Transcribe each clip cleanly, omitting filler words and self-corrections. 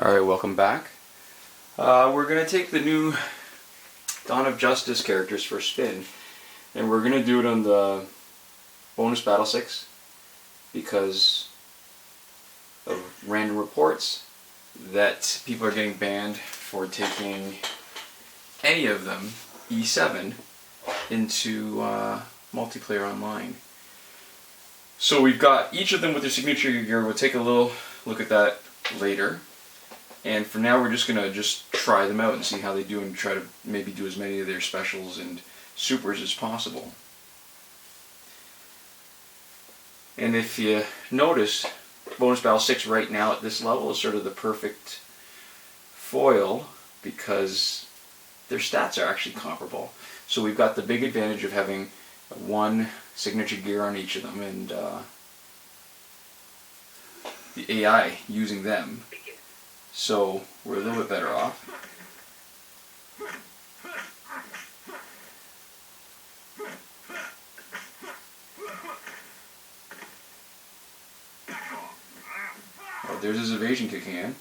Alright, welcome back. We're going to take the new Dawn of Justice characters for a spin, and we're going to do it on the bonus Battle 6 because of random reports that people are getting banned for taking any of them, E7, into multiplayer online. So we've got each of them with their signature gear. We'll take a little look at that later. And for now we're just going to try them out and see how they do and try to maybe do as many of their specials and supers as possible. And if you notice, bonus Battle 6 right now at this level is sort of the perfect foil because their stats are actually comparable. So we've got the big advantage of having one signature gear on each of them and the AI using them. So we're a little bit better off. Oh, there's his evasion kicking in.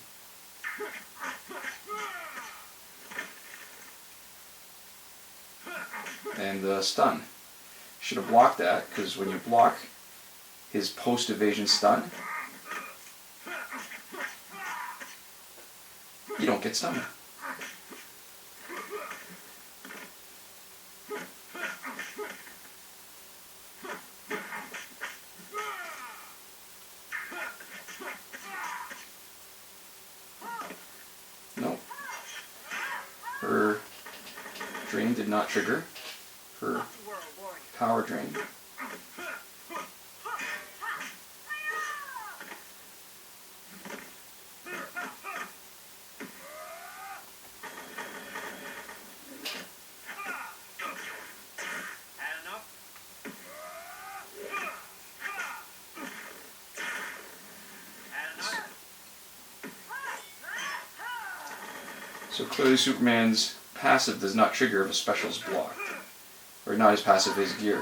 And the stun. Should have blocked that, because when you block his post-evasion stun, you don't get stunned. Nope. Her drain did not trigger her power drain. So clearly Superman's passive does not trigger if a special is blocked. Or not his passive, his gear.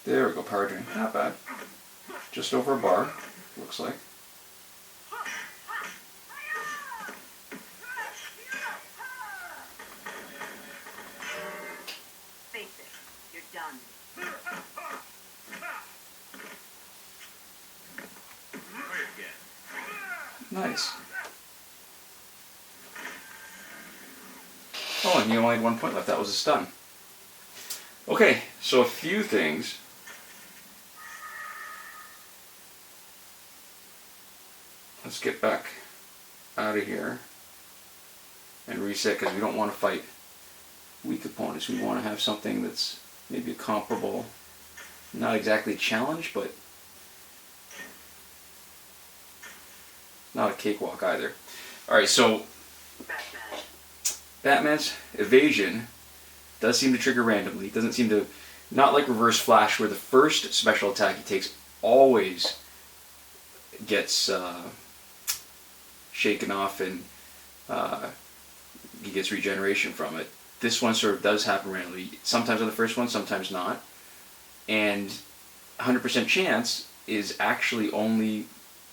There we go, power drain. Not bad. Just over a bar, looks like. Nice. Oh, and you only had 1 point left. That was a stun. Okay, so a few things. Let's get back out of here and reset because we don't want to fight weak opponents. We want to have something that's maybe a comparable, not exactly a challenge, but not a cakewalk either. Alright, so Batman's evasion does seem to trigger randomly. It doesn't seem to, not like Reverse Flash where the first special attack he takes always gets shaken off and he gets regeneration from it. This one sort of does happen randomly. Sometimes on the first one, sometimes not. And 100% chance is actually only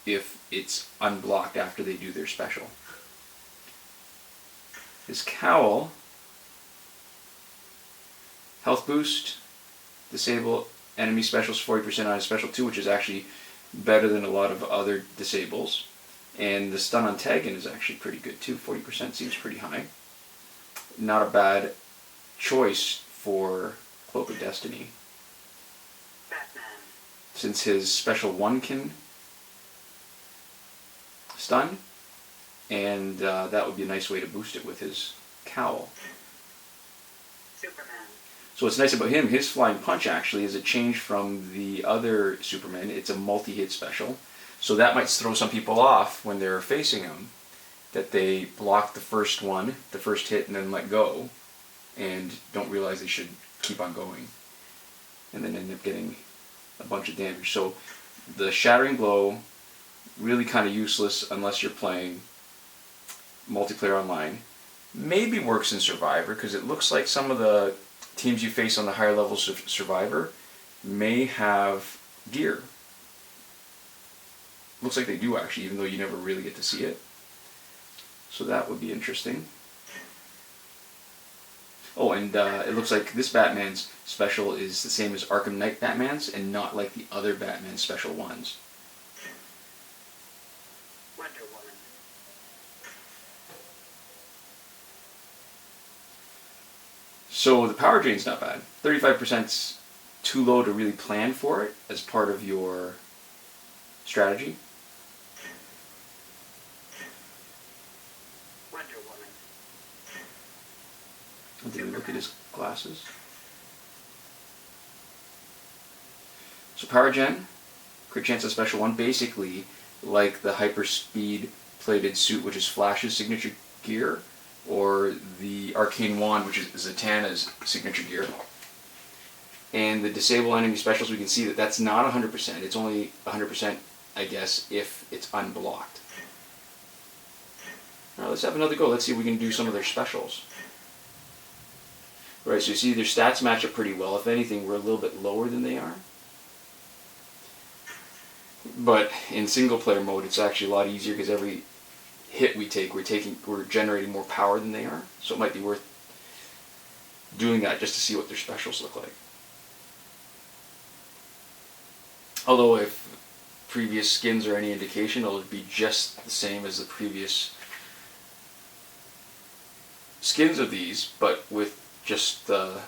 if it's unblocked after they do their special. His cowl, health boost, disable enemy specials 40% on his special 2, which is actually better than a lot of other disables. And the stun on Taggin is actually pretty good too. 40% seems pretty high. Not a bad choice for Cloak of Destiny. Since his special 1 can stun, and that would be a nice way to boost it with his cowl. Superman. So what's nice about him, his flying punch actually is a change from the other Superman. It's a multi-hit special, so that might throw some people off when they're facing him, that they block the first one, the first hit, and then let go, and don't realize they should keep on going, and then end up getting a bunch of damage. So the Shattering Blow really kind of useless unless you're playing multiplayer online. Maybe works in Survivor, because it looks like some of the teams you face on the higher levels of Survivor may have gear. Looks like they do actually, even though you never really get to see it. So that would be interesting. Oh, and it looks like this Batman's special is the same as Arkham Knight Batman's and not like the other Batman special ones. Wonder Woman. So the power drain's not bad. 35%'s too low to really plan for it as part of your strategy. Wonder Woman. Did we look at his glasses? So power gen, crit chance of special 1, basically like the hyper speed plated suit, which is Flash's signature gear, or the arcane wand, which is Zatanna's signature gear. And the disable enemy specials, we can see that that's not 100%. It's only 100%, I guess, if it's unblocked. Alright, let's have another go. Let's see if we can do some of their specials. Right, so you see their stats match up pretty well. If anything, we're a little bit lower than they are. But in single player mode, it's actually a lot easier because every hit we take, we're generating more power than they are. So it might be worth doing that just to see what their specials look like. Although if previous skins are any indication, it'll be just the same as the previous skins of these, but with just the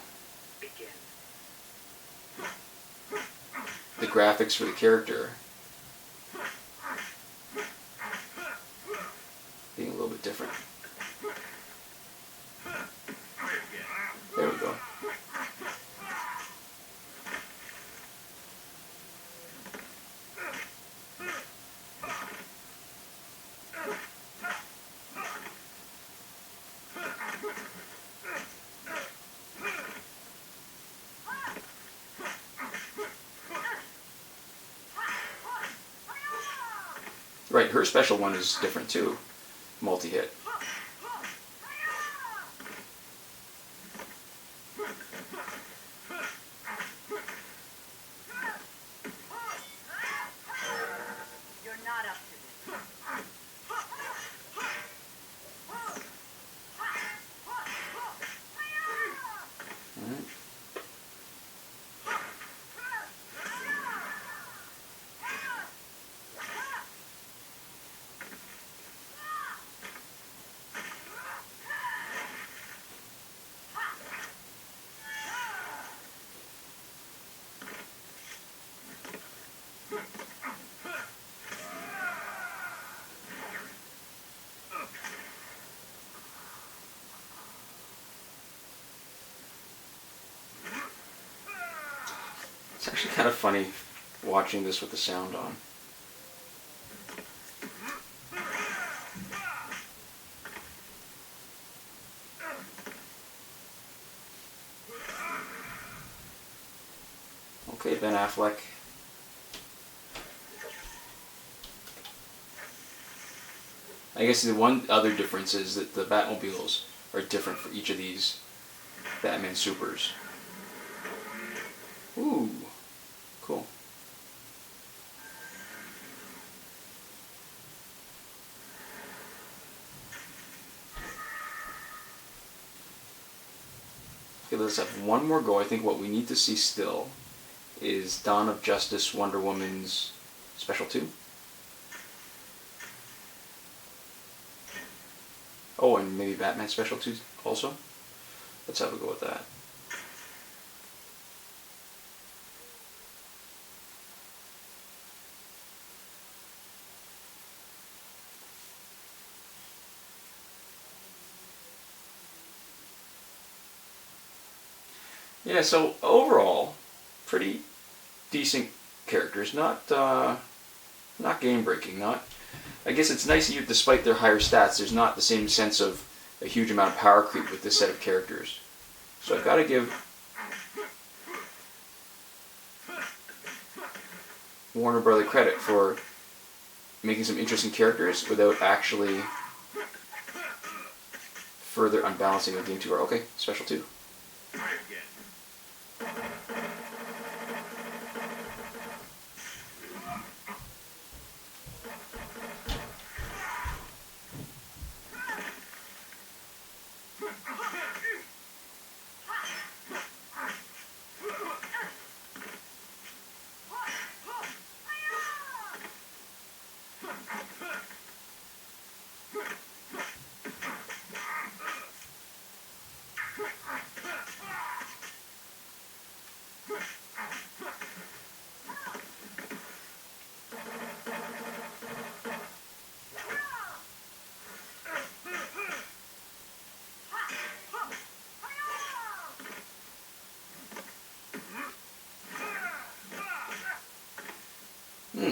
graphics for the character being a little bit different. There we go. Right, her special one is different too. Multi-hit. You're not up to this. Alright. It's actually kind of funny watching this with the sound on. Okay, Ben Affleck. I guess the one other difference is that the Batmobiles are different for each of these Batman Supers. Ooh, cool. Okay, let's have one more go. I think what we need to see still is Dawn of Justice Wonder Woman's Special 2. Oh, and maybe Batman Special 2 also. Let's have a go with that. Yeah, so overall, pretty decent characters. Not game breaking. Not. I guess it's nice that you, despite their higher stats, there's not the same sense of a huge amount of power creep with this set of characters. So I've got to give Warner Brother credit for making some interesting characters without actually further unbalancing the game too hard. Okay, special 2.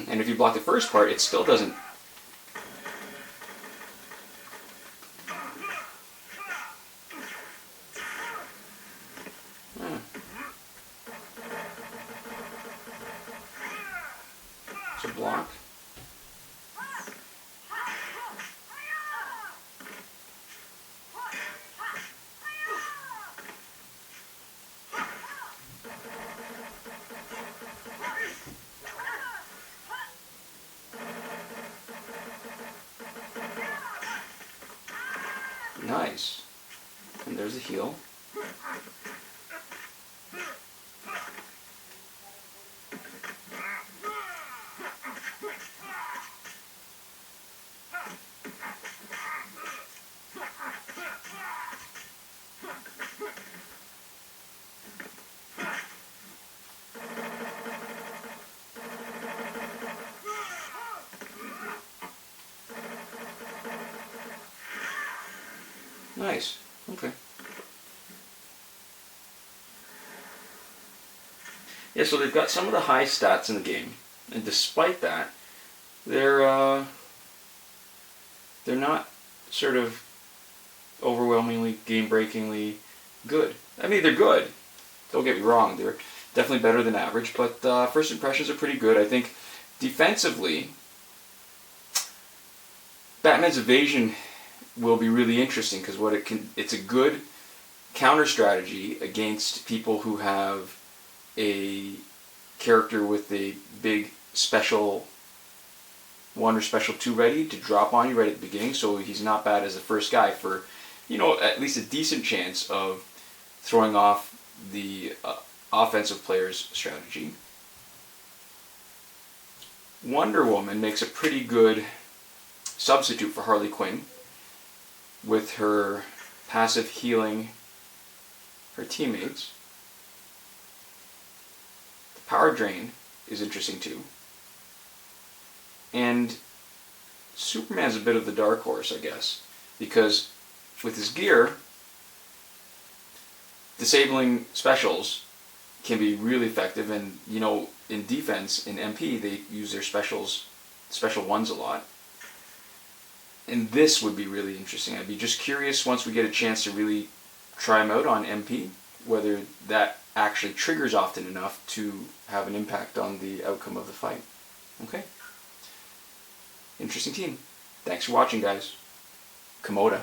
And if you block the first part, it still doesn't. It's a block. Nice. And there's a heal. Nice. Okay. Yeah, so they've got some of the high stats in the game, and despite that, they're not sort of overwhelmingly, game-breakingly good. I mean, they're good. Don't get me wrong; they're definitely better than average. But first impressions are pretty good. I think defensively, Batman's evasion will be really interesting because it's a good counter strategy against people who have a character with a big special 1 or special 2 ready to drop on you right at the beginning, so he's not bad as the first guy for, at least a decent chance of throwing off the offensive player's strategy. Wonder Woman makes a pretty good substitute for Harley Quinn, with her passive healing her teammates. The power drain is interesting too. And Superman's a bit of the dark horse, I guess, because with his gear, disabling specials can be really effective, and in defense, in MP, they use their special ones a lot. And this would be really interesting. I'd be just curious once we get a chance to really try them out on MP, whether that actually triggers often enough to have an impact on the outcome of the fight. Okay? Interesting team. Thanks for watching, guys. Komoda.